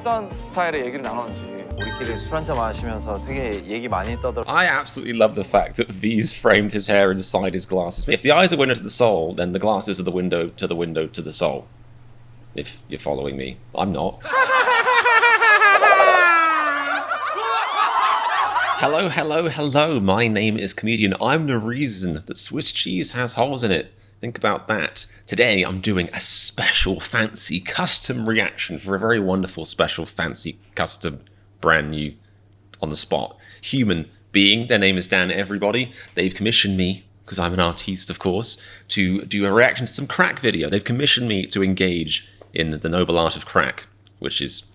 어떤 스타일의 얘기를 나누는지. 우리끼리 술 한잔 마시면서 되게 얘기 많이 떠들. I absolutely love the fact that V's framed his hair inside his glasses. If the eyes are windows to the soul, then the glasses are the window to the window to the soul. If you're following me. I'm not. Hello, hello, hello. My name is Comedian. I'm the reason that Swiss cheese has holes in it. Think about that. Today I'm doing a special fancy custom reaction for a very wonderful special fancy custom brand new on the spot human being. Their name is Dan Everybody. They've commissioned me, because I'm an artiste of course, to do a reaction to some crack video. They've commissioned me to engage in the noble art of crack, which is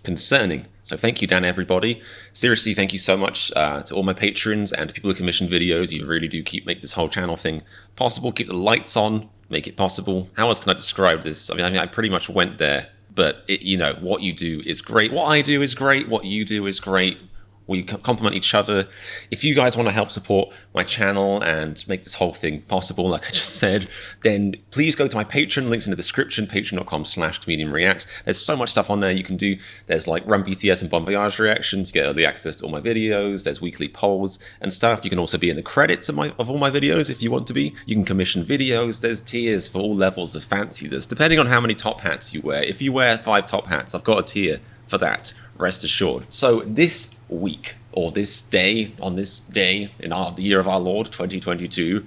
concerning. So thank you, Dan Everybody. Seriously, thank you so much to all my patrons and to people who commission videos. You really do make this whole channel thing possible. Keep the lights on, make it possible. How else can I describe this? I mean, I pretty much went there, but you know, what you do is great. What I do is great. What you do is great. We complement each other. If you guys want to help support my channel and make this whole thing possible, like I just said, then please go to my Patreon. Links in the description, patreon.com/ComedianReacts. There's so much stuff on there you can do. There's like Run BTS and Bon Voyage reactions. You get early access to all my videos. There's weekly polls and stuff. You can also be in the credits of all my videos if you want to be. You can commission videos. There's tiers for all levels of fanciness, depending on how many top hats you wear. If you wear 5 top hats, I've got a tier for that. Rest assured. So this week, or this day, on this day in the year of our Lord 2022,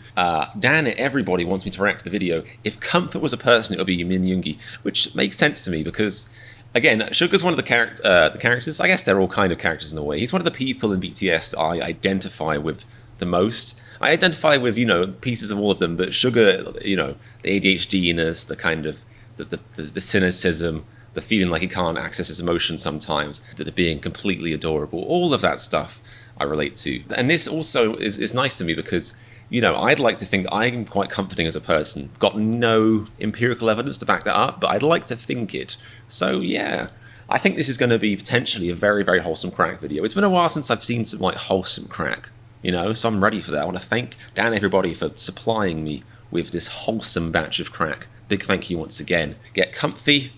Dan Everybody wants me to react to the video. If comfort was a person, it would be Min Yoongi, which makes sense to me because, again, Suga's one of the characters. I guess they're all kind of characters in a way. He's one of the people in BTS that I identify with the most. I identify with, you know, pieces of all of them, but Suga, you know, the ADHD-ness, the kind of the cynicism, the feeling like he can't access his emotions sometimes, the being completely adorable, all of that stuff I relate to. And this also is nice to me because, you know, I'd like to think I'm quite comforting as a person. Got no empirical evidence to back that up, but I'd like to think it. So yeah, I think this is going to be potentially a very, very wholesome crack video. It's been a while since I've seen some like wholesome crack, you know, so I'm ready for that. I want to thank Dan Everybody for supplying me with this wholesome batch of crack. Big thank you once again. Get comfy,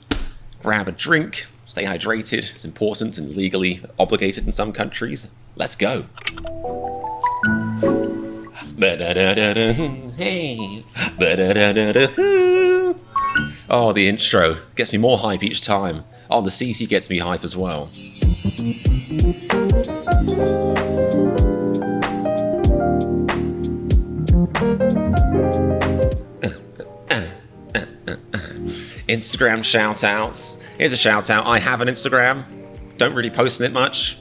grab a drink, stay hydrated. It's important and legally obligated in some countries. Let's go. Hey. Oh, the intro gets me more hype each time. Oh, the CC gets me hype as well. Instagram shout-outs. Here's a shout-out. I have an Instagram. Don't really post on it much.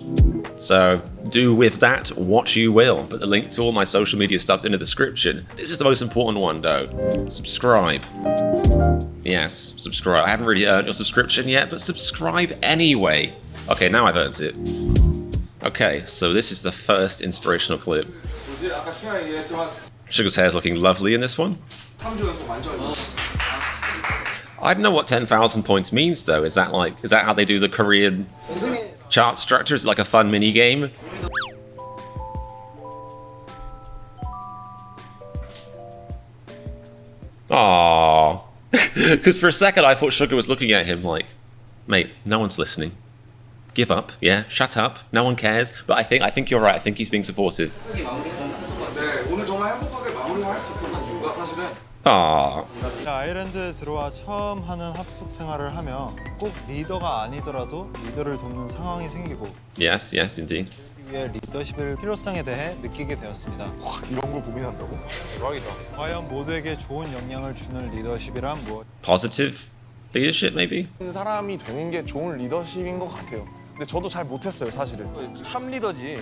So do with that what you will. But the link to all my social media stuff's in the description. This is the most important one though. Subscribe. Yes, subscribe. I haven't really earned your subscription yet, but subscribe anyway. Okay, now I've earned it. Okay, so this is the first inspirational clip. Suga's hair's looking lovely in this one. I don't know what 10,000 points means though. Is that how they do the Korean chart structure? Is it like a fun mini game? Aww. Because for a second I thought Suga was looking at him like, mate, no one's listening. Give up, yeah, shut up, no one cares. But I think you're right, I think he's being supportive. Aww. 아일랜드에 들어와 처음 하는 합숙 생활을 하며 꼭 리더가 아니더라도 리더를 돕는 상황이 생기고 Yes, yes, indeed. 위해 리더십의 필요성에 대해 느끼게 되었습니다. 이런 걸 고민한다고? 대박이다. 과연 모두에게 좋은 영향을 주는 리더십이란 무엇? Positive leadership, maybe? 사람이 되는 게 좋은 리더십인 것 같아요. 근데 저도 잘 못했어요, 사실은. 참 리더지.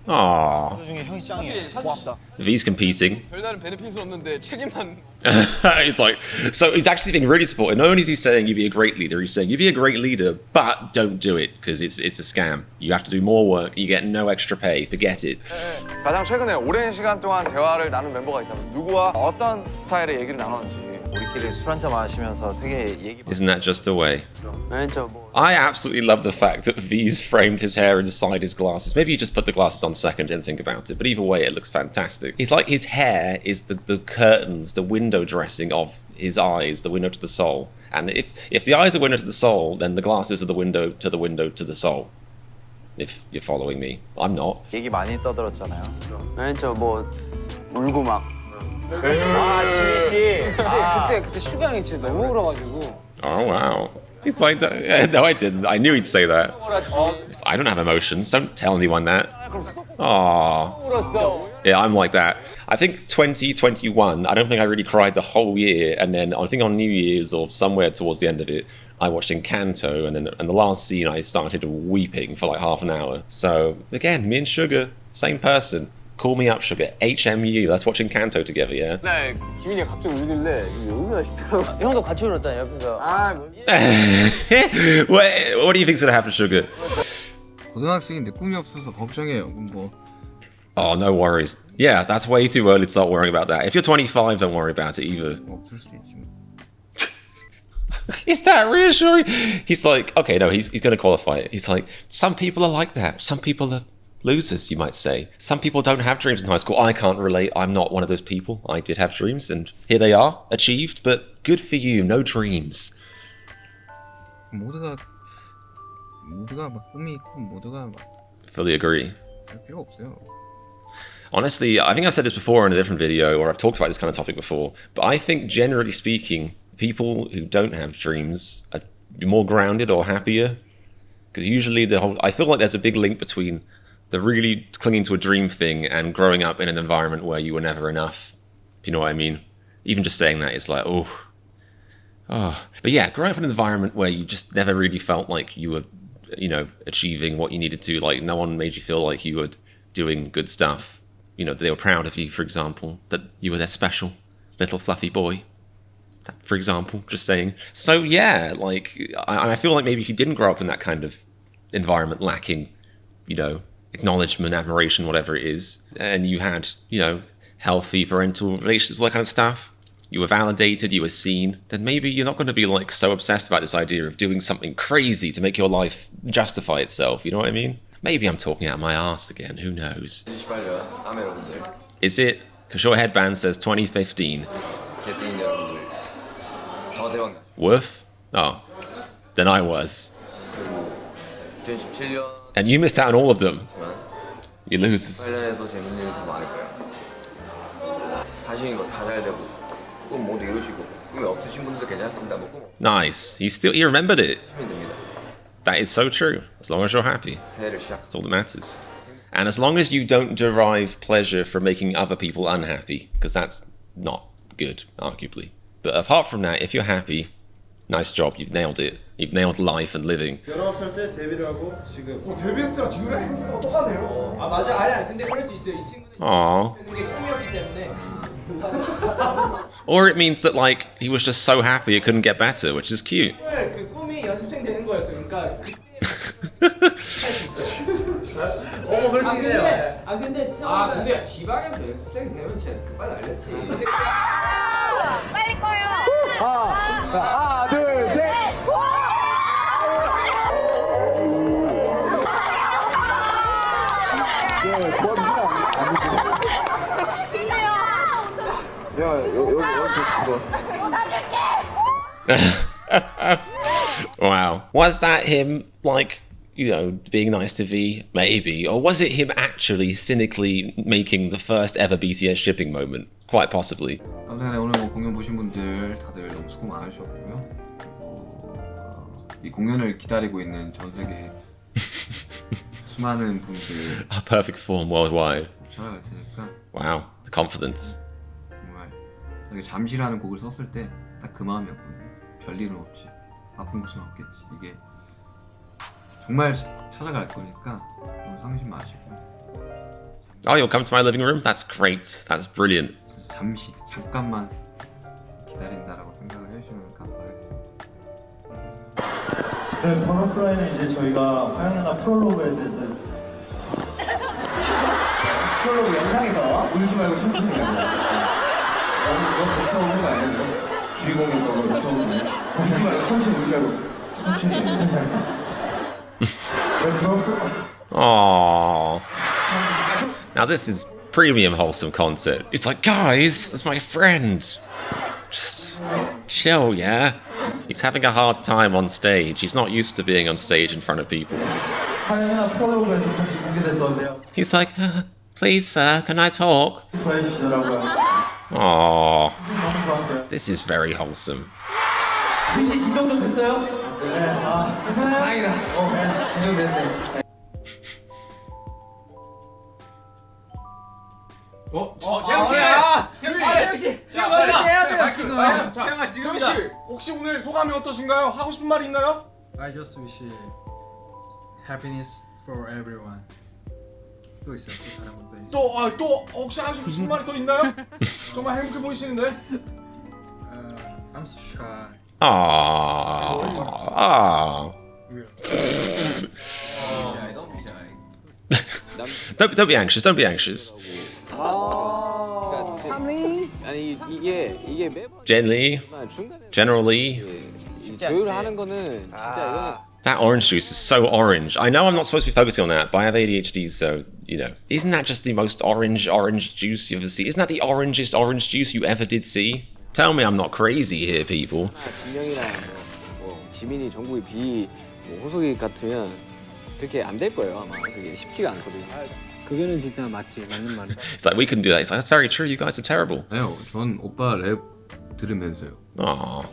Aww. 리더 중에 형이 짱이에요. 고맙다. V's competing. 별다른 베네핏은 없는데 책임만. It's like, so he's actually being really supportive. Not only is he saying you be a great leader, he's saying you be a great leader, but don't do it because it's a scam. You have to do more work. You get no extra pay. Forget it. 가장 최근에 오랜 시간 동안 대화를 나눈 멤버가 있다면 누구와 어떤 스타일의 얘기를 나눴는지. 우리끼리 술 한잔 마시면서 되게 얘기. Isn't that just the way? 저 I absolutely love the fact that V's framed his hair inside his glasses. Maybe you just put the glasses on second and think about it, but either way, it looks fantastic. It's like his hair is the curtains, the window dressing of his eyes, the window to the soul. And if the eyes are window to the soul, then the glasses are the window to the soul. If you're following me, I'm not. 얘기 많이 떠들었잖아요. 저 뭐 울고 막. 그때 슈가 형이 진짜 너무 울어가지고. Oh wow. It's like, no, I didn't. I knew he'd say that. I don't have emotions. Don't tell anyone that. Aww. Yeah, I'm like that. I think 2021, I don't think I really cried the whole year. And then I think on New Year's or somewhere towards the end of it, I watched Encanto. And the last scene, I started weeping for like half an hour. So again, me and Sugar, same person. Call me up, Sugar. HMU. Let's watch Encanto together, yeah? 네, 기민이가 갑자기 울길래 얼마나 싶더라고. 형도 같이 울었잖아요, 옆에서. What do you think's gonna happen, Sugar? 고등학생인데 꿈이 없어서 걱정해요. 뭐. Oh, no worries. Yeah, that's way too early to start worrying about that. If you're 25, don't worry about it either. 없을 수도 있지. Is that reassuring? He's like, okay, no, he's gonna qualify it. He's like, some people are like that. Some people are losers, you might say. Some people don't have dreams in high school. I can't relate. I'm not one of those people. I did have dreams, and here they are, achieved, but good for you, no dreams. 모두가 막 꿈이 있고 모두가 막 Fully agree. 할 필요 없어요. Honestly, I think I've said this before in a different video, or I've talked about this kind of topic before, but I think generally speaking, people who don't have dreams are more grounded or happier. Because usually I feel like there's a big link between the really clinging to a dream thing and growing up in an environment where you were never enough. If you know what I mean? Even just saying that, it's like, oh. But yeah, growing up in an environment where you just never really felt like you were, achieving what you needed to. Like no one made you feel like you were doing good stuff. They were proud of you, for example, that you were their special little fluffy boy. For example, just saying. So yeah, I feel like maybe if you didn't grow up in that kind of environment lacking, acknowledgement, admiration, whatever it is, and you had, healthy parental relations, all that kind of stuff, you were validated, you were seen, then maybe you're not going to be so obsessed about this idea of doing something crazy to make your life justify itself, you know what I mean? Maybe I'm talking out my ass again, who knows? Is it? Because your headband says 2015. Woof? Oh, then I was. And you missed out on all of them. You losers. Nice. He remembered it. That is so true. As long as you're happy. That's all that matters. And as long as you don't derive pleasure from making other people unhappy, because that's not good, arguably. But apart from that, if you're happy, nice job, you've nailed it. You've nailed life and living. 19살 때 데뷔를 하고 지금 데뷔했을 때랑 지금 행동이 똑같네요. 아 맞아, 아니야. 근데 그럴 수 있어요. 이 친구는 Aww. 그게 꿈이었기 때문에. Or it means that he was just so happy it couldn't get better, which is cute. 그 꿈이 연습생 되는 거였어요. 그러니까 그때. 그럴 수 있네요. 근데 지방에서 연습생 되면 진짜 급하게 알렸지. 빨리 꺼요. 하나, 둘, 셋. Wow. Was that him, being nice to V? Maybe. Or was it him actually cynically making the first ever BTS shipping moment? Quite possibly. 아무튼 오늘 공연 보신 분들 다들 너무 수고 많으셨고요. 이 공연을 기다리고 있는 전 세계 수많은 분들 A perfect form worldwide. 찾아갈 테니까 Wow. The confidence. 정말 저기 잠시라는 곡을 썼을 때 딱 그 마음이었거든요. 별일은 없지. 아픈 곳은 없겠지. 이게 정말 찾아갈 거니까 너무 상심 마시고. Oh, you'll come to my living room? That's great. That's brilliant. 잠깐만 기다린다라고 생각을 해주시면 감사하겠습니다. 네, 버너플라이는 이제 저희가 화양연화 프롤로그에 대해서 프롤로그 영상에서 울지 말고 천천히 해요. 너무 걱정하는 거 아니죠? 주인공이었다고 걱정하는 거 아니야? 울지 말고 천천히 울지 말고 천천히 해요. Aww. Now this is premium wholesome content. It's like, guys, that's my friend. Just chill, yeah? He's having a hard time on stage. He's not used to being on stage in front of people. 화영이나 프롤로그에서 잠시 공개됐었는데요. He's like, please, sir, can I talk? 좋아해 주시더라고요. Aww, 너무 좋았어요. this is very wholesome. 혹시 진정 좀 됐어요? 네, 괜찮아요? 다행이다. 진정됐네. 태영 씨, 지금 해야 돼요 지금. 태영아 지금이다. 태영 씨, 혹시 오늘 소감이 어떠신가요? 하고 싶은 말 있나요? I just wish happiness for everyone. 또 있어요. 또 다른 것도 있어요. 또 혹시 하고 싶은 말이 더 있나요? 정말 행복해 보이시는데. I'm so shy. Aww. Don't be anxious. Don't be anxious. 아니 이게 매번 Gently, 중간에 generally. 조율하는 거는 진짜 이거는 That orange juice is so orange. I know I'm not supposed to be focusing on that, but I have ADHD, so, you know. Isn't that just the most orange juice you ever see? Isn't that the orangest orange juice you ever did see? Tell me I'm not crazy here, people. 진영이랑 뭐 지민이 정국이 비 뭐 호석이 같으면 그렇게 안 될 거예요 아마. 그게 쉽지가 않거든요. 그거는 진짜 맞지 맞는 말이야. It's like, we can do that. It's like, that's very true. You guys are terrible. 아니요, 전 오빠 랩 들으면서요. Aww.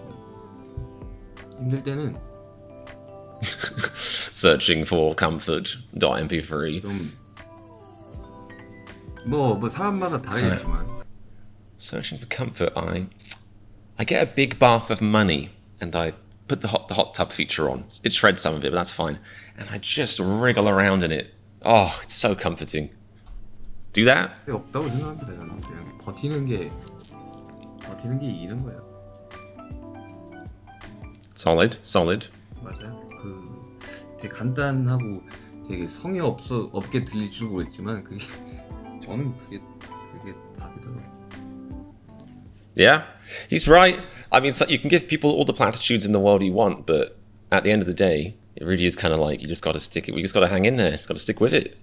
힘들 때는 Searching for comfort.mp3. 좀 뭐 사람마다 다르겠지만 Searching for comfort, I get a big bath of money and I put the hot tub feature on. It shreds some of it, but that's fine. And I just wriggle around in it. Oh, it's so comforting. Do that? 없다고 생각합니다. 저는 그냥 버티는 게 이기는 거예요. Solid. 맞아요. 그 되게 간단하고 되게 성의 없게 들릴지도 모르겠지만 저는 그게 답이더라고요. Yeah, he's right. I mean, so you can give people all the platitudes in the world you want, but at the end of the day, it really is kind of like you just got to stick it. You just got to hang in there. Just got to stick with it.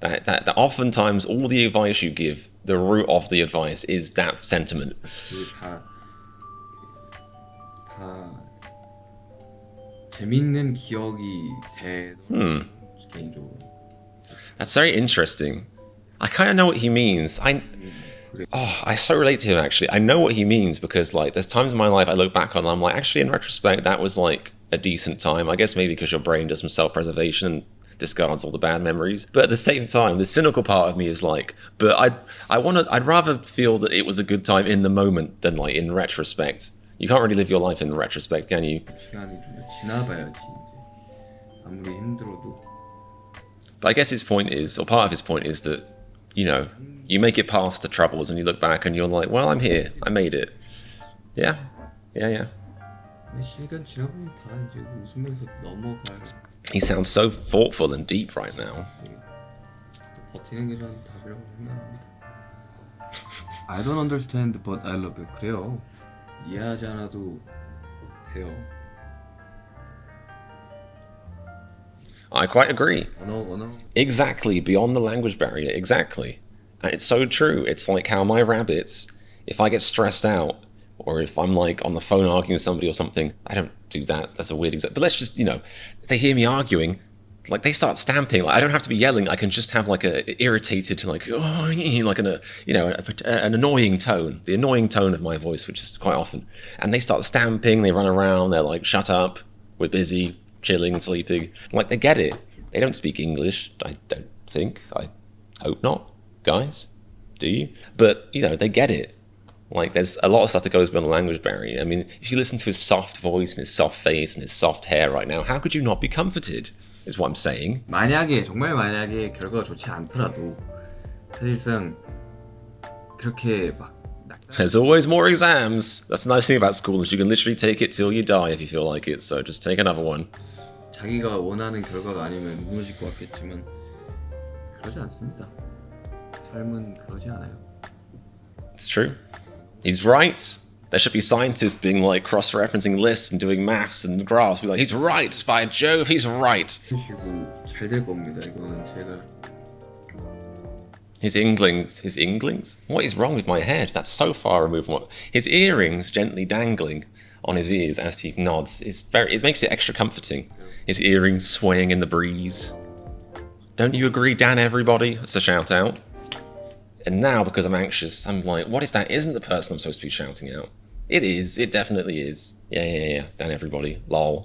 That oftentimes all the advice you give, the root of the advice is that sentiment. 그게 다 재밌는 기억이 돼. 개인적으로. That's very interesting. I kind of know what he means. I so relate to him, actually. I know what he means because, like, there's times in my life I look back on and I'm like, actually, in retrospect, that was, like, a decent time. I guess maybe because your brain does some self-preservation and discards all the bad memories. But at the same time, the cynical part of me is like, but I'd rather feel that it was a good time in the moment than, like, in retrospect. You can't really live your life in retrospect, can you? 시간이 좀 지나봐야지 이제 아무리 힘들어도. But I guess his point is, or part of his point is that, you know, you make it past the troubles and you look back and you're like, well, I'm here. I made it. Yeah. 시간 지나보면 다 이제 웃으면서 넘어가요. He sounds so thoughtful and deep right now. 버티는 게 저는 답이라고 생각합니다. I don't understand, but I love you. 그래요. 이해하지 않아도 돼요. I quite agree. 언어. Exactly, beyond the language barrier, exactly. And it's so true. It's like how my rabbits, if I get stressed out, or if I'm like on the phone arguing with somebody or something, I don't do that. That's a weird example. But let's just, you know, if they hear me arguing, like they start stamping. Like I don't have to be yelling. I can just have like a irritated, like, oh, like an annoying tone, the annoying tone of my voice, which is quite often. And they start stamping, they run around, they're like, shut up, we're busy, chilling, sleeping. Like they get it. They don't speak English, I don't think. I hope not, guys. Do you? But, you know, they get it. Like, there's a lot of stuff that goes beyond the language barrier. I mean, if you listen to his soft voice and his soft face and his soft hair right now, how could you not be comforted, is what I'm saying. 정말 만약에 결과가 좋지 않더라도 사실상 그렇게 막 There's always more exams. That's the nice thing about school is you can literally take it till you die if you feel like it. So just take another one. 자기가 원하는 결과가 아니면 무너질 것 같겠지만 그러지 않습니다. 삶은 그러지 않아요. It's true. He's right. There should be scientists being like cross-referencing lists and doing maths and graphs. Be like, he's right. By Jove, he's right. 잘 될 겁니다. 이거는 제가. His inklings? What is wrong with my head? That's so far removed from what... His earrings gently dangling on his ears as he nods. It makes it extra comforting. His earrings swaying in the breeze. Don't you agree, Dan, everybody? That's a shout out. And now, because I'm anxious, I'm like, what if that isn't the person I'm supposed to be shouting out? It is. It definitely is. Yeah. Dan, everybody. Lol.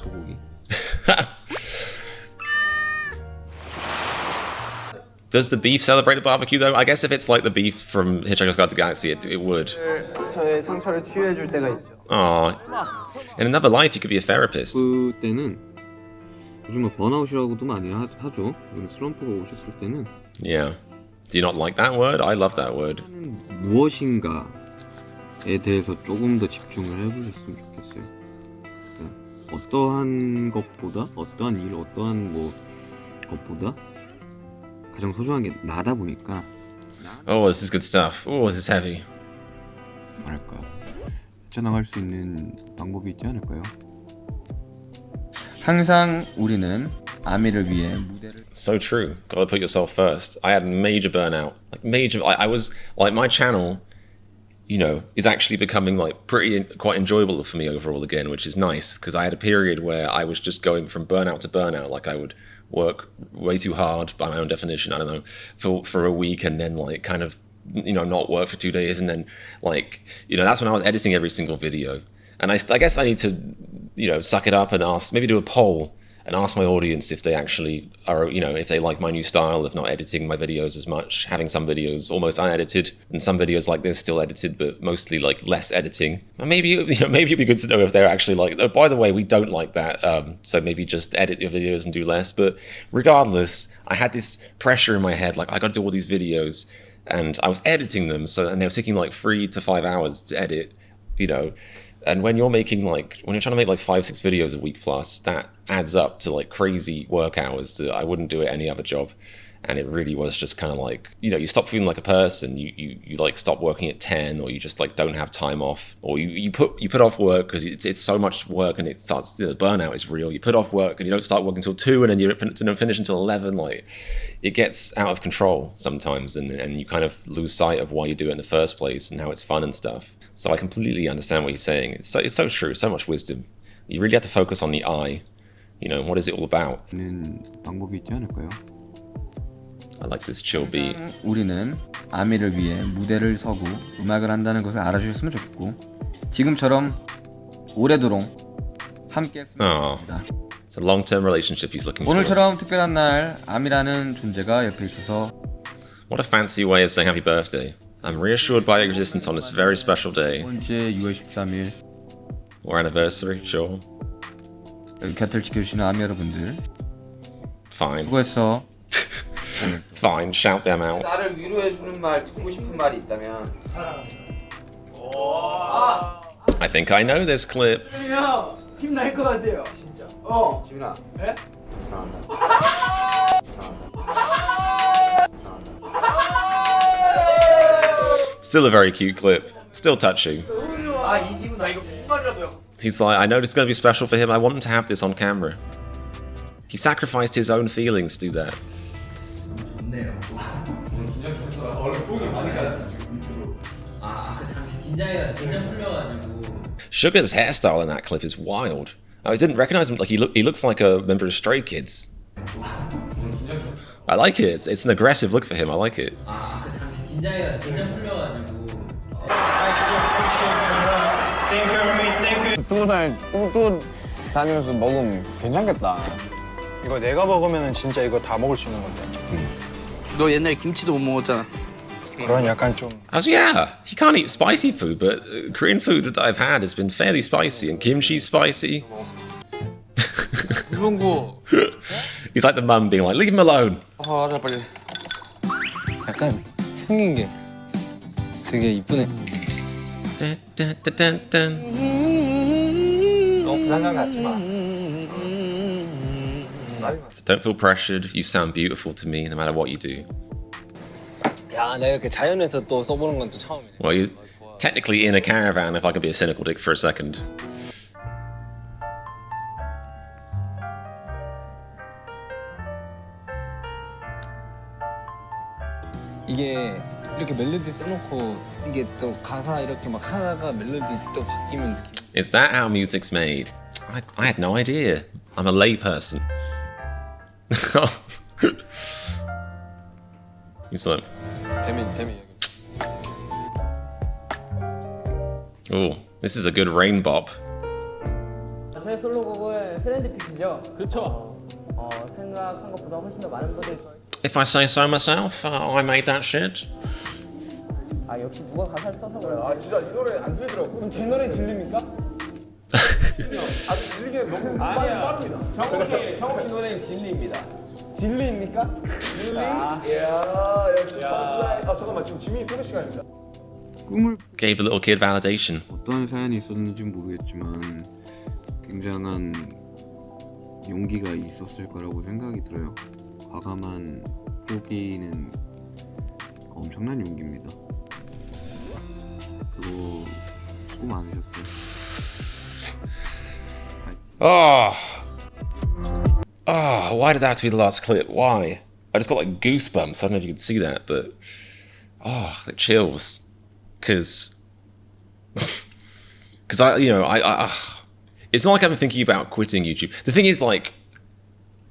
소고기. Does the beef celebrate a barbecue, though? I guess if it's like the beef from Hitchhiker's Guide to the Galaxy, it would. 저의 상처를 치유해줄 때가 있죠. Aw. In another life, you could be a therapist. 그때는 요즘 뭐 번아웃이라고도 많이 하죠. 이런 슬럼프가 오셨을 때는 Yeah. Do you not like that word? I love that word. 무엇인가에 대해서 조금 더 집중을 해보셨으면 좋겠어요. 어떠한 것보다, 어떠한 일, 어떠한 뭐 것보다 가장 소중한 게 나다 보니까. Oh, this is good stuff. Oh, this is heavy. 뭐랄까, 헤쳐나갈 수 있는 방법이 있지 않을까요? 항상 우리는 아미를 위해 무대를. So true. Gotta put yourself first. I had major burnout. I was like, my channel, you know, is actually becoming like quite enjoyable for me overall again, which is nice, because I had a period where I was just going from burnout to burnout. Like I would work way too hard by my own definition, I don't know, for a week, and then like kind of, you know, not work for 2 days, and then like, you know, that's when I was editing every single video. And I guess I need to, you know, suck it up and maybe do a poll and ask my audience if they actually are, you know, if they like my new style of not editing my videos as much, having some videos almost unedited and some videos like this still edited, but mostly like less editing. And maybe, you know, maybe it'd be good to know if they're actually like, oh, by the way, we don't like that. So maybe just edit your videos and do less. But regardless, I had this pressure in my head, like I got to do all these videos, and I was editing them. And they were taking like 3 to 5 hours to edit, you know. And when you're trying to make like 5-6 videos a week plus, that adds up to like crazy work hours that I wouldn't do at any other job. And it really was just kind of like, you know, you stop feeling like a person. You like stop working at 10, or you just like don't have time off, or you put off work because it's so much work, and it starts, you know, burnout is real. You put off work and you don't start working until 2, and then you don't finish until 11. Like it gets out of control sometimes, and you kind of lose sight of why you do it in the first place and how it's fun and stuff. So I completely understand what he's saying. It's so true. So much wisdom. You really have to focus on the I. You know, what is it all about? 방법이 있지 않을까요? I like this chill beat. 우리는 아미를 위해 무대를 서고 음악을 한다는 것을 알아주셨으면 좋겠고, 지금처럼 오래도록 함께 했으면 좋겠습니다. It's a long-term relationship he's looking for. 오늘처럼 특별한 날 아미라는 존재가 옆에 있어서. What a fancy way of saying happy birthday. I'm reassured by your existence on this very special day. 이번째 6월 13일 Or anniversary, sure. 곁을 지켜주시는 아미 여러분들, Fine. 수고했어. Fine, shout them out. 나를 위로해주는 말, 듣고 싶은 말이 있다면. I think I know this clip. 힘날 것 같아요. 진짜. 지민아. 네? Still a very cute clip. Still touching. He's like, I know this is going to be special for him. I want him to have this on camera. He sacrificed his own feelings to do that. Suga's hairstyle in that clip is wild. I didn't recognize him. Like he looks like a member of Stray Kids. I like it. It's an aggressive look for him. I like it. 스무살 뚱뚱 다니면서 먹으면 괜찮겠다. 이거 내가 먹으면 진짜 이거 다 먹을 수 있는 건데. 너 옛날에 김치도 못 먹었잖아. 그런 약간 좀. Yeah, he can't eat spicy food, but Korean food that I've had has been fairly spicy, and kimchi's spicy. 이런 거. He's like the mum being like, leave him alone. 하자 빨리. 약간 생긴 게 되게 이쁘네. Dun, dun, dun, dun, dun. 너무 부담감 갖지 마. So don't feel pressured. You sound beautiful to me, no matter what you do. 야, 내가 이렇게 자연에서 또 써보는 건 또 처음이네. Well, you're technically in a caravan, if I could be a cynical dick for a second. 이게 이렇게 멜로디 써놓고 이게 또 가사 이렇게 막 하다가 멜로디 또 바뀌면 Is that how music's made? I had no idea. I'm a lay person. He's like, oh, this is a good rain bop. 저의 솔로곡은 세렌디피티죠. 그렇죠. 생각한 것보다 훨씬 더 많은 분들이 If I say so myself, I made that shit. 역시 누가 가사를 써서 그래요. 진짜 이 노래 안 들리더라고. 그럼 제 노래 질립니까? 아주 들리기엔 너무 빠릅니다. 정욱 씨 노래는 진리입니다. 진리입니까? 진리? 이야, 역시 정시다. 잠깐만, 지금 지민이 소개 시간입니다. 꿈을 Gave a little kid validation. 어떤 사연이 있었는지 모르겠지만 굉장한 용기가 있었을 거라고 생각이 들어요. 과감한 포기는 엄청난 용기입니다. 그리고 수고 많으셨어요. Why did that have to be the last clip? Why? I just got like goosebumps. I don't know if you can see that, but it chills. Cause I it's not like I've been thinking about quitting YouTube. The thing is, like,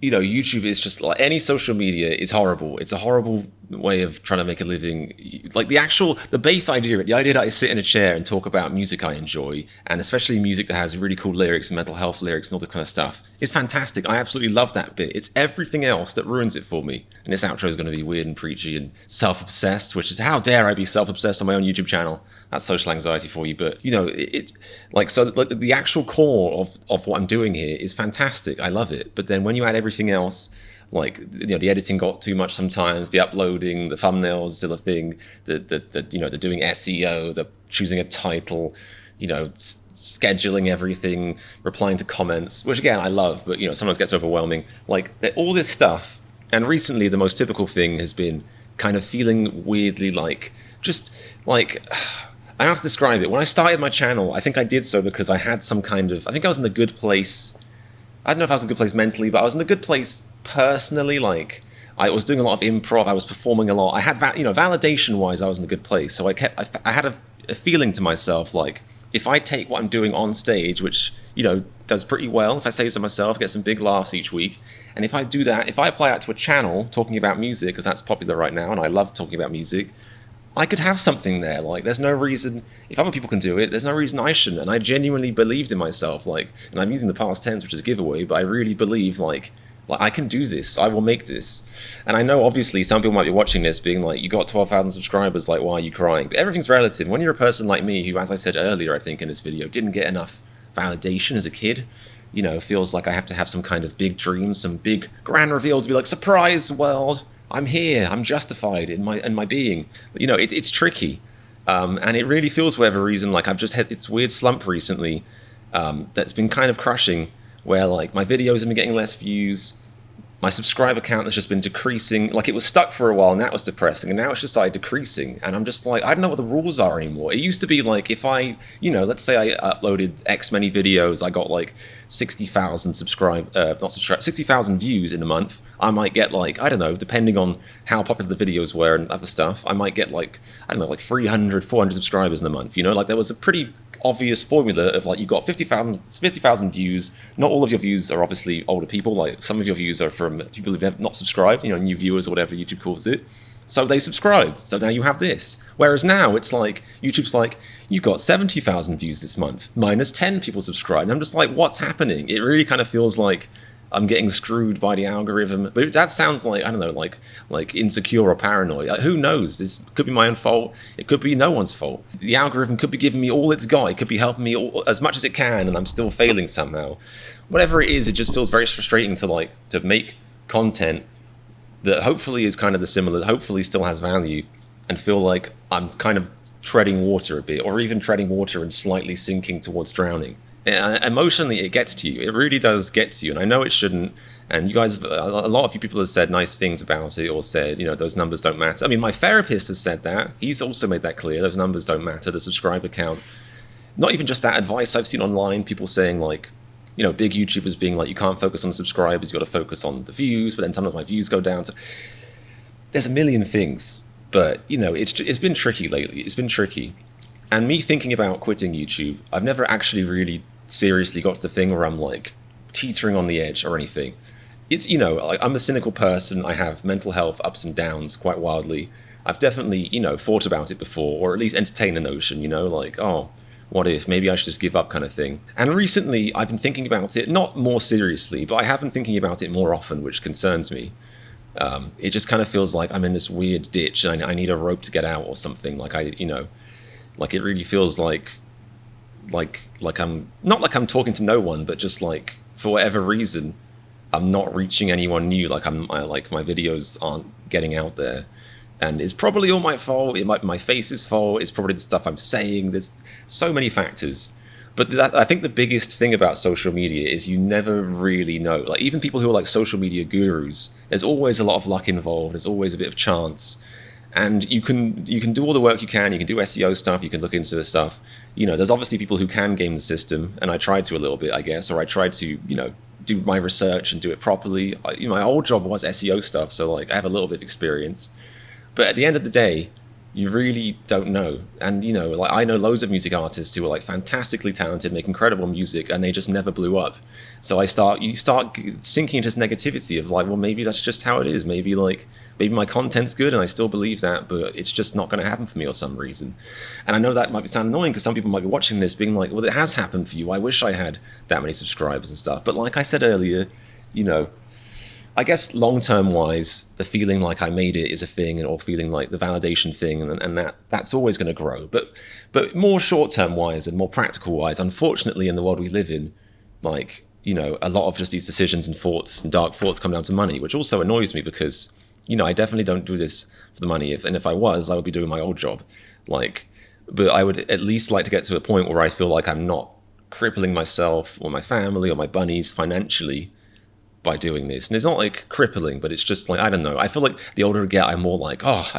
YouTube is just like any social media is horrible. It's a horrible way of trying to make a living. Like the base idea, the idea that I sit in a chair and talk about music I enjoy, and especially music that has really cool lyrics and mental health lyrics and all this kind of stuff, is fantastic. I absolutely love that bit. It's everything else that ruins it for me. And this outro is going to be weird and preachy and self-obsessed, which is, how dare I be self-obsessed on my own YouTube channel? That's social anxiety for you. But the actual core of what I'm doing here is fantastic. I love it. But then when you add everything else, like, the editing got too much sometimes, the uploading, the thumbnails is still a thing, the doing SEO, the choosing a title, scheduling everything, replying to comments, which again I love, but sometimes gets overwhelming. Like, all this stuff. And recently the most typical thing has been kind of feeling weirdly like, I don't know how to describe it. When I started my channel, I think I did so because I had some kind of, I think I was in a good place. I don't know if I was in a good place mentally, but I was in a good place personally. Like, I was doing a lot of improv, I was performing a lot. I had, validation-wise, I was in a good place. So I had a feeling to myself, like, if I take what I'm doing on stage, which, does pretty well, if I say so myself, get some big laughs each week, and if I do that, if I apply that to a channel talking about music, because that's popular right now, and I love talking about music, I could have something there. Like, there's no reason, if other people can do it, there's no reason I shouldn't. And I genuinely believed in myself, like, and I'm using the past tense, which is a giveaway, but I really believe, like I can do this, I will make this. And I know, obviously, some people might be watching this being like, you got 12,000 subscribers, like, why are you crying? But everything's relative. When you're a person like me, who, as I said earlier, I think in this video, didn't get enough validation as a kid, feels like I have to have some kind of big dream, some big grand reveal to be like, surprise world, I'm here, I'm justified in my being. It's tricky. And it really feels, for whatever reason, like I've just had this weird slump recently that's been kind of crushing, where, like, my videos have been getting less views, my subscriber count has just been decreasing. Like, it was stuck for a while, and that was depressing, and now it's just started decreasing, and I'm just like, I don't know what the rules are anymore. It used to be like, if I, let's say I uploaded X many videos, I got like 60,000 60,000 views in a month, I might get, like, I don't know, depending on how popular the videos were and other stuff, I might get, like, I don't know, like 300, 400 subscribers in a month, like, there was a pretty obvious formula of, like, you got 50,000 views. Not all of your views are obviously older people, like, some of your views are from people who have not subscribed, new viewers or whatever YouTube calls it. So they subscribed, so now you have this. Whereas now it's like, YouTube's like, you got 70,000 views this month, minus 10 people subscribed. And I'm just like, what's happening? It really kind of feels like I'm getting screwed by the algorithm. But that sounds like, I don't know, like insecure or paranoid. Like, who knows? This could be my own fault. It could be no one's fault. The algorithm could be giving me all it's got. It could be helping me as much as it can, and I'm still failing somehow. Whatever it is, it just feels very frustrating to make content that hopefully is kind of similar, hopefully still has value, and feel like I'm kind of treading water a bit, or even treading water and slightly sinking towards drowning. Emotionally, it gets to you. It really does get to you, and I know it shouldn't. And you guys, a lot of you people have said nice things about it, or said, those numbers don't matter. I mean, my therapist has said that. He's also made that clear. Those numbers don't matter. The subscriber count. Not even just that advice I've seen online. People saying, like, big YouTubers being like, you can't focus on the subscribers, you got to focus on the views. But then sometimes my views go down. So there's a million things. But, you know, it's been tricky lately. It's been tricky. And me thinking about quitting YouTube, I've never actually really seriously got to the thing where I'm like teetering on the edge or anything. It's, you know, like, I'm a cynical person. I have mental health ups and downs quite wildly. I've definitely, you know, thought about it before, or at least entertained the notion, you know, like, oh, what if? Maybe I should just give up kind of thing. And recently I've been thinking about it, not more seriously, but I have been thinking about it more often, which concerns me. It just kind of feels like I'm in this weird ditch and I need a rope to get out or something. Like you know, like it really feels like I'm, not like I'm talking to no one, but just like, for whatever reason, I'm not reaching anyone new. Like like my videos aren't getting out there. And it's probably all my fault. It might be my face's fault. It's probably the stuff I'm saying. There's so many factors. But I think the biggest thing about social media is you never really know. Like, even people who are like social media gurus, there's always a lot of luck involved. There's always a bit of chance. And you can do all the work you can do SEO stuff, you can look into the stuff. You know, there's obviously people who can game the system, and I tried to a little bit, I guess, or I tried to, you know, do my research and do it properly. You know, my old job was SEO stuff, so like I have a little bit of experience. But at the end of the day, you really don't know. And, you know, like I know loads of music artists who are like fantastically talented, make incredible music, and they just never blew up. So you start sinking into this negativity of like, well, maybe that's just how it is. Maybe my content's good and I still believe that, but it's just not going to happen for me for some reason. And I know that might sound annoying because some people might be watching this being like, well, it has happened for you. I wish I had that many subscribers and stuff. But like I said earlier, you know, I guess long-term wise, the feeling like I made it is a thing, or feeling like the validation thing, and that's always going to grow. But more short-term wise and more practical wise, unfortunately, in the world we live in, like, you know, a lot of just these decisions and thoughts and dark thoughts come down to money, which also annoys me because, you know, I definitely don't do this for the money. If I was, I would be doing my old job. Like, but I would at least like to get to a point where I feel like I'm not crippling myself or my family or my bunnies financially by doing this. And it's not like crippling, but it's just like, I don't know, I feel like the older I get, I'm more like, oh,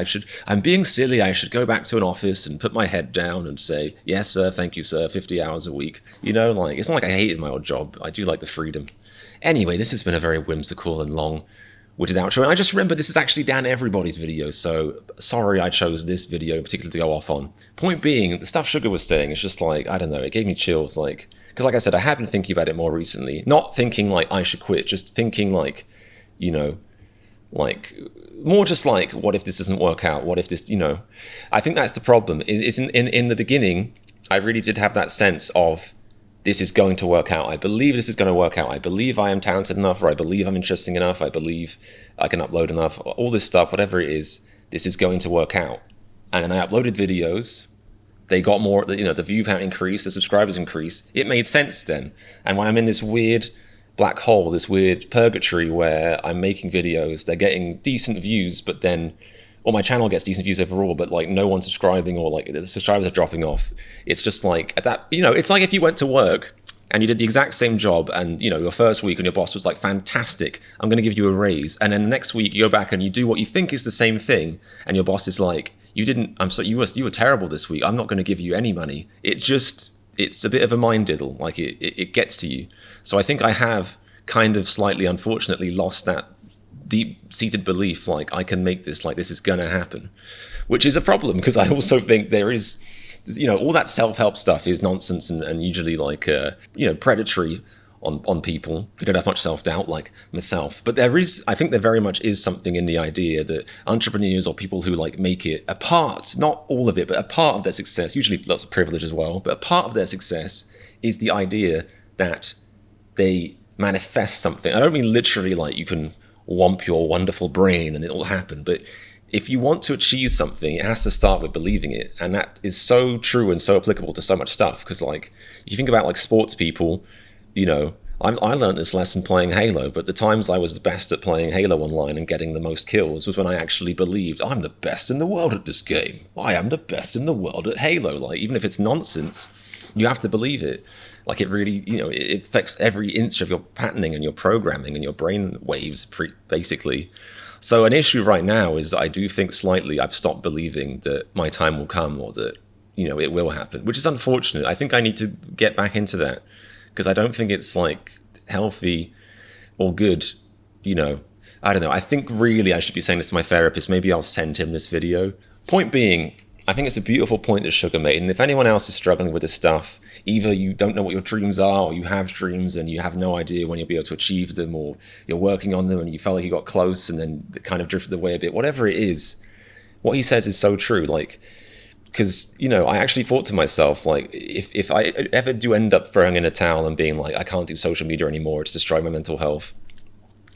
I'm being silly, I should go back to an office and put my head down and say, yes sir, thank you sir, 50 hours a week. You know, like, it's not like I hated my old job. I do like the freedom. Anyway, this has been a very whimsical and long-winded outro, and I just remember this is actually Dan Everybody's video, so sorry I chose this video particularly to go off on. Point being, the stuff Sugar was saying is just like, I don't know, it gave me chills, like, because like I said, I have been thinking about it more recently. Not thinking like I should quit, just thinking like, you know, like more just like, what if this doesn't work out? What if this, you know, I think that's the problem. Is in the beginning, I really did have that sense of this is going to work out. I believe this is going to work out. I believe I am talented enough, or I believe I'm interesting enough. I believe I can upload enough, all this stuff, whatever it is, this is going to work out. And then I uploaded videos. They got more, you know, the view count increased, the subscribers increased. It made sense then. And when I'm in this weird black hole, this weird purgatory where I'm making videos, they're getting decent views, but then, or my channel gets decent views overall, but like no one's subscribing, or like the subscribers are dropping off. It's just like, at that, you know, it's like if you went to work and you did the exact same job, and, you know, your first week and your boss was like, fantastic, I'm going to give you a raise. And then the next week you go back and you do what you think is the same thing, and your boss is like, you were terrible this week, I'm not going to give you any money. It's a bit of a mind diddle, like it gets to you. So I think I have kind of slightly, unfortunately, lost that deep-seated belief, like I can make this, like this is going to happen, which is a problem, because I also think there is, you know, all that self-help stuff is nonsense and usually like, you know, predatory on people who don't have much self-doubt like myself. But I think there very much is something in the idea that entrepreneurs or people who like make it a part, not all of it, but a part of their success, usually lots of privilege as well, but a part of their success is the idea that they manifest something. I don't mean literally like you can whomp your wonderful brain and it will happen, but if you want to achieve something, it has to start with believing it. And that is so true and so applicable to so much stuff. Because like, you think about like sports people, you know, I learned this lesson playing Halo, but the times I was the best at playing Halo online and getting the most kills was when I actually believed I'm the best in the world at this game. I am the best in the world at Halo. Like, even if it's nonsense, you have to believe it. Like, it really, you know, it affects every inch of your patterning and your programming and your brain waves, basically. So an issue right now is I do think slightly I've stopped believing that my time will come, or that, you know, it will happen, which is unfortunate. I think I need to get back into that, because I don't think it's like healthy or good, you know, I don't know. I think really I should be saying this to my therapist. Maybe I'll send him this video. Point being, I think it's a beautiful point that Suga made. And if anyone else is struggling with this stuff, either you don't know what your dreams are, or you have dreams and you have no idea when you'll be able to achieve them, or you're working on them and you felt like you got close and then kind of drifted away a bit, whatever it is, what he says is so true. Like, because, you know, I actually thought to myself, like, if I ever do end up throwing in a towel and being like, I can't do social media anymore, it's destroying my mental health,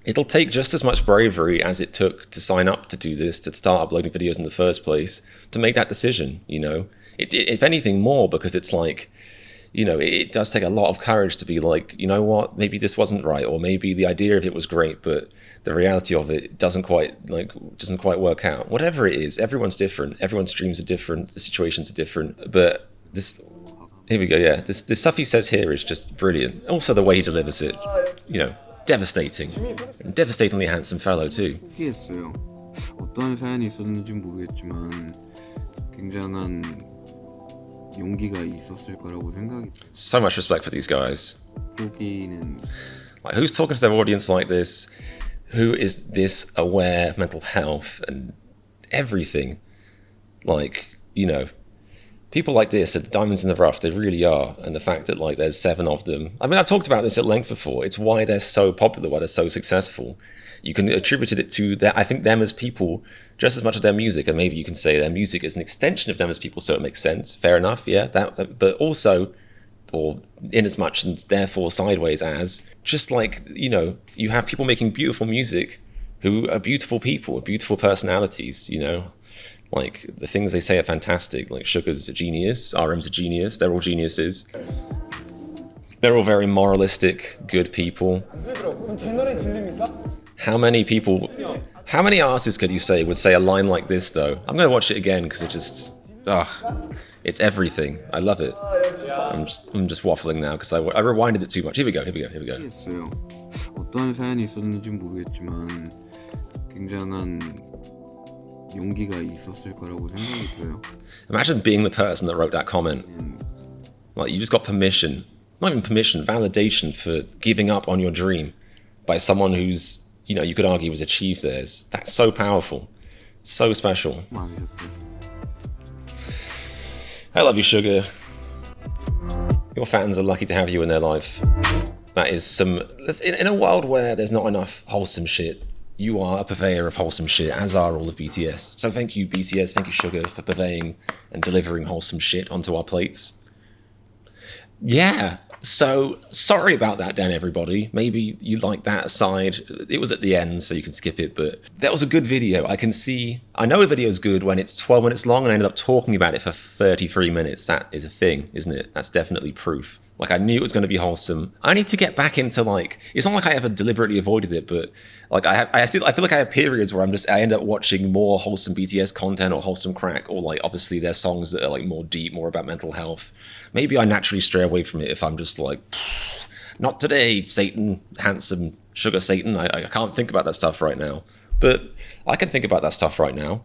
it'll take just as much bravery as it took to sign up to do this, to start uploading videos in the first place, to make that decision, you know? If anything more, because it's like, you know, it does take a lot of courage to be like, you know what, maybe this wasn't right, or maybe the idea of it was great, but the reality of it doesn't quite work out. Whatever it is, everyone's different, everyone's dreams are different, the situations are different, but this, here we go, yeah, this stuff he says here is just brilliant. Also the way he delivers it, you know, devastating, and devastatingly handsome fellow too. 특이했어요. 어떤 사연이 있었는지 모르겠지만 굉장한 용기가 있었을 거라고 생각이 들어요. So much respect for these guys. 여기는 Like, who's talking to their audience like this? Who is this aware of mental health and everything? Like, you know, people like this are diamonds in the rough. They really are. And the fact that, like, there's 7 of them. I mean, I've talked about this at length before. It's why they're so popular, why they're so successful. You can attribute it to that. I think them as people just as much as their music, and maybe you can say their music is an extension of them as people, so it makes sense. Fair enough, yeah. But also, or in as much and therefore sideways as, just like, you know, you have people making beautiful music who are beautiful people with beautiful personalities, you know. Like, the things they say are fantastic. Like, Suga's a genius, RM's a genius, they're all geniuses. They're all very moralistic, good people. How many artists could you say would say a line like this, though? I'm going to watch it again because it just, it's everything. I love it. I'm just waffling now because I rewinded it too much. Here we go. 특이했어요. 어떤 사연이 있었는지 모르겠지만 굉장한 용기가 있었을 거라고 생각이 들어요. Imagine being the person that wrote that comment. Like, you just got permission, not even permission, validation for giving up on your dream by someone who's, you know, you could argue has achieved theirs. That's so powerful, so special. 많으셨어요. I love you, Suga. Your fans are lucky to have you in their life. That is some, in a world where there's not enough wholesome shit, you are a purveyor of wholesome shit, as are all of BTS. So thank you, BTS, thank you, Suga, for purveying and delivering wholesome shit onto our plates. Yeah, so sorry about that, Dan, everybody. Maybe you like that aside. It was at the end, so you can skip it, but that was a good video. I know a video is good when it's 12 minutes long and I ended up talking about it for 33 minutes. That is a thing, isn't it? That's definitely proof. Like, I knew it was going to be wholesome. I need to get back into, like, it's not like I ever deliberately avoided it, but like I feel like I have periods where I end up watching more wholesome BTS content or wholesome crack, or like obviously there's songs that are like more deep, more about mental health. Maybe I naturally stray away from it if I'm just like, not today, Satan, handsome Suga Satan. I can't think about that stuff right now, but I can think about that stuff right now.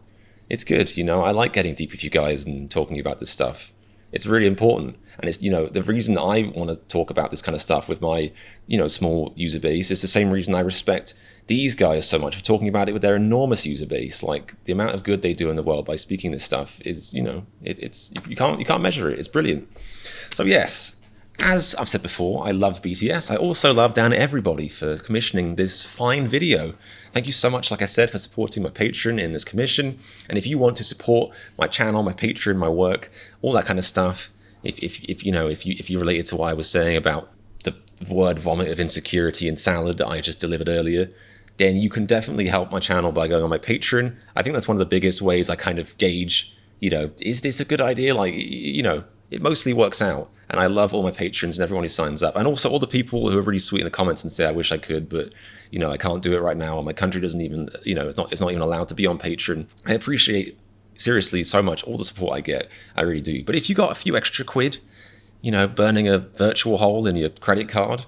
It's good, you know. I like getting deep with you guys and talking about this stuff. It's really important. And it's, you know, the reason I want to talk about this kind of stuff with my, you know, small user base is the same reason I respect these guys so much for talking about it with their enormous user base. Like, the amount of good they do in the world by speaking this stuff is, you know, it's you can't measure it. It's brilliant. So yes, as I've said before, I love BTS. I also love Dan Everybody for commissioning this fine video. Thank you so much, like I said, for supporting my Patreon in this commission. And if you want to support my channel, my Patreon, my work, all that kind of stuff, if you related to what I was saying about the word vomit of insecurity and salad that I just delivered earlier, then you can definitely help my channel by going on my Patreon. I think that's one of the biggest ways I kind of gauge, you know, is this a good idea? Like, you know, it mostly works out. And I love all my patrons and everyone who signs up. And also all the people who are really sweet in the comments and say, I wish I could, but, you know, I can't do it right now. My country doesn't even, you know, it's not even allowed to be on Patreon. I appreciate, seriously, so much all the support I get. I really do. But if you got a few extra quid, you know, burning a virtual hole in your credit card,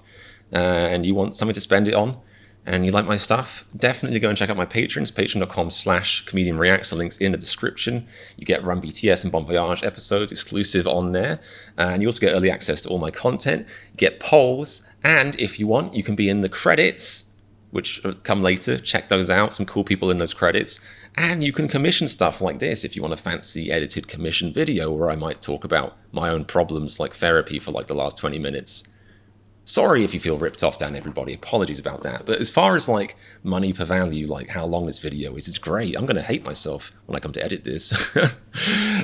and you want something to spend it on, and you like my stuff, definitely go and check out my patrons, patreon.com/ComedianReacts. The link's in the description. You get Run BTS and Bon Voyage episodes exclusive on there. And you also get early access to all my content. You get polls. And if you want, you can be in the credits which come later. Check those out. Some cool people in those credits. And you can commission stuff like this if you want a fancy edited commission video where I might talk about my own problems like therapy for like the last 20 minutes. Sorry if you feel ripped off, Dan, everybody. Apologies about that. But as far as like money per value, like how long this video is, it's great. I'm going to hate myself when I come to edit this.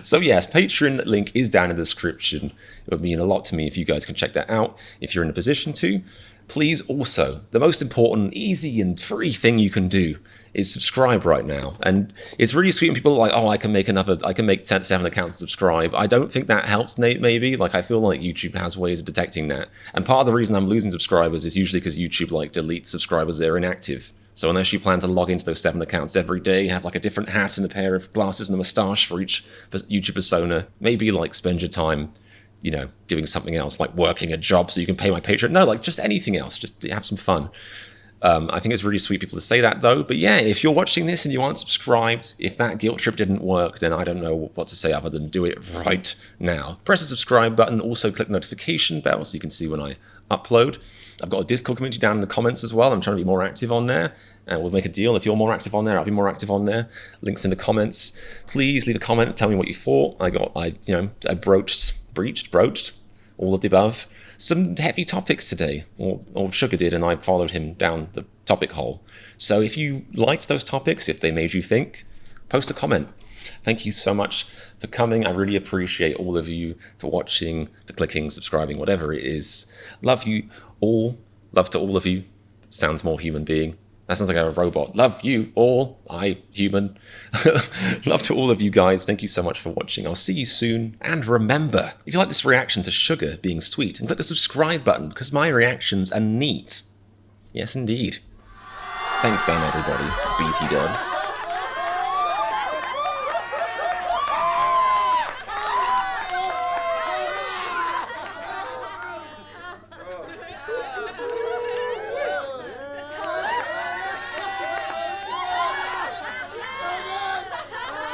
So yes, Patreon link is down in the description. It would mean a lot to me if you guys can check that out if you're in a position to. Please also, the most important, easy and free thing you can do is subscribe right now. And it's really sweet when people are like, oh, I can make 7 accounts and subscribe. I don't think that helps, Nate, maybe. Like, I feel like YouTube has ways of detecting that. And part of the reason I'm losing subscribers is usually because YouTube, like, deletes subscribers that are inactive. So unless you plan to log into those 7 accounts every day, have, like, a different hat and a pair of glasses and a mustache for each YouTube persona, maybe, like, spend your time, you know, doing something else, like working a job so you can pay my Patreon. No, like, just anything else. Just have some fun. I think it's really sweet people to say that, though. But yeah, if you're watching this and you aren't subscribed, if that guilt trip didn't work, then I don't know what to say other than do it right now. Press the subscribe button. Also click the notification bell so you can see when I upload. I've got a Discord community down in the comments as well. I'm trying to be more active on there. And we'll make a deal. If you're more active on there, I'll be more active on there. Links in the comments. Please leave a comment. Tell me what you thought. I broached all of the above. Some heavy topics today, or Sugar did, and I followed him down the topic hole. So if you liked those topics, if they made you think, post a comment. Thank you so much for coming. I really appreciate all of you for watching, for clicking, subscribing, whatever it is. Love you all. Love to all of you. Sounds more human being. That sounds like a robot. Love you all. I, human. Love to all of you guys. Thank you so much for watching. I'll see you soon. And remember, if you like this reaction to Sugar being sweet, and click the subscribe button, because my reactions are neat. Yes, indeed. Thanks, Dan, everybody. BT dubs.